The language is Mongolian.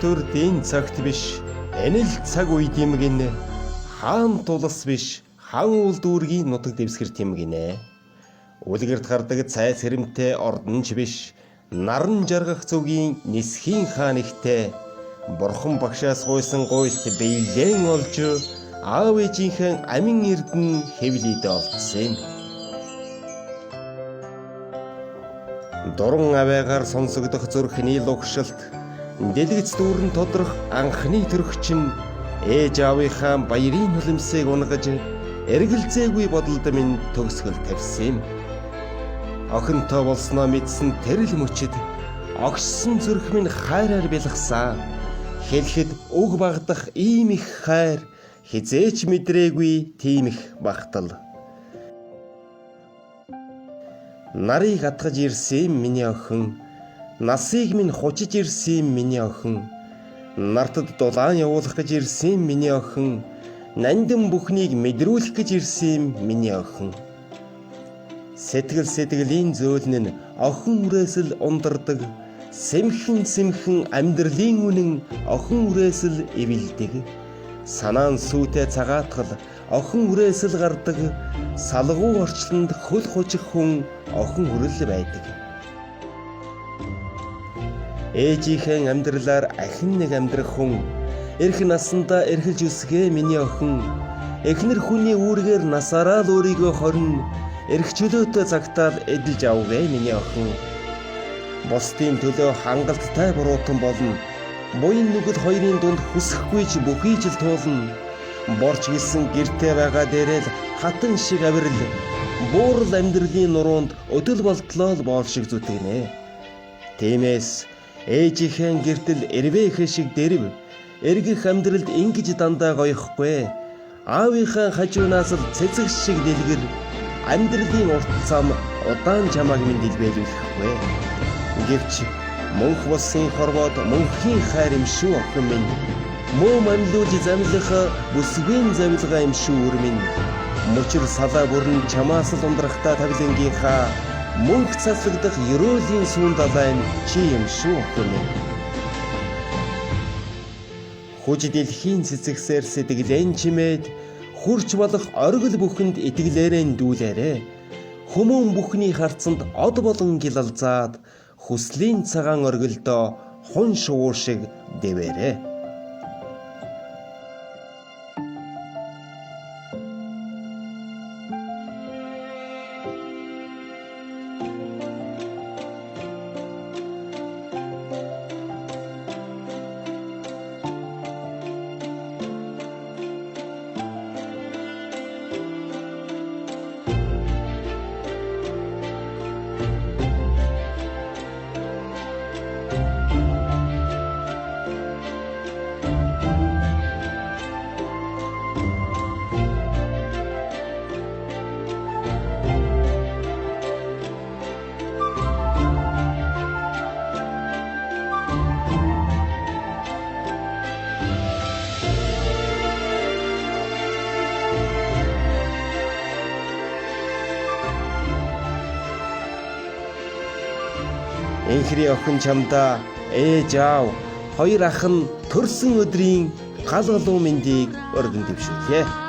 төрд энэ цагт биш, энэ л цаг үе димгэнэ. Хаан тулас биш, хан уул дүүргийн нутаг дэвсгэр тимгэнэ. Үлгэрт гардаг цайс хэрэмтэй ордонч биш, наран жаргах зүгийн нисхийн хаан ихтэй. Бурхан багшаас гуйсан гуйлт биелэн олж аав ээжийнхэн амин эрдэн хэвлийдэ олдсон. Дуран аваагаар сонсогдох зүрхний лугшилт, дэлгэц дүүрэн тодрох анхны төрөгчин, ээж аавынхаа баярын нулимсыг унгаж, эргэлзээгүй бодолд минь төгсгөл тавьсан. Охинтой болсноо мэдсэн тэрл мөчид, огшсон зүрх минь хайраар бэлгсэн. Хэлэхэд уг багдах ийм их хайр, хизээч мэдрээгүй тийм их багтал. Нарыг атгаж ирсэн миний охин, насыг минь хучиж ирсэн миний охин, нартад дулаан явуулах гэж ирсэн миний охин, нандин бүхнийг мэдрүүлэх гэж ирсэн миний охин. Сэтгэлийн зөөлн нь охин үрээсэл ундардаг, сэмхэн амьдралын үнэн охин үрээсэл эвэлдэг. Санаан сүйтэй цагаатгал охин үрээсэл гардаг, салгуу орчлонд хөл хучих хүн охин хүрэл байдаг. Ээжийнхэн амьдралаар ахин нэг амьдрах хүн, эрх насандаа эрхэлж үсгээ миний охин. Эхнэр хүний үүргээр насаараа л өөрийгөө хорин, эрх чөлөөтэй цагтаал эдэлж авгээ миний охин. Бусдын төлөө хангалттай буруутан болно. Буян нүгэл хоёрын дунд хүсэхгүй ч бүхий жил туулна. Борч гисэн гэртээ байгаа дээрээ л хатан шиг авирал, буурал амьдралын нуруунд өдөл болтлоо л боол шиг зүтгэнэ. Тиймээс ээжийнхэн гэртэл эрвээх шиг дэрв, эргэх амьдралд ингэж дандаа гоёхгүй. Аавынхаа хажуунаас л цэцэг шиг дэлгэр, амьдралын урт зам удаан чамааг минь дэлбэлүүлэхгүй. Гэвч мөнх болсон хорвоод мөнхийн хайр юм шүү охин минь. Мөө манлуулж замлах бүсгүйн завилгаа юм шүү үр минь. Мөчр салаа бүрэн чамаас л ундрахтаа тавилангийнхаа, мөнх цаслагдах ерөөлийн сүүн далайн чи юм шүү охин минь. Хүж дэлхийн цэцэгсээр сэтгэлэн чимээд, хурч болох оргил бүхэнд итгэлээрэн дүүлээрэ. Хүмүүн бүхний харцанд од болон гилалзаад, хүслийн цагаан оргилдоо хун шувуу шиг дэвэрэ. Энхри охин чамдаа ээж аав хоёр ах нь төрсөн өдрийн гал галуу мэндийг өргөн дэвшүүлье.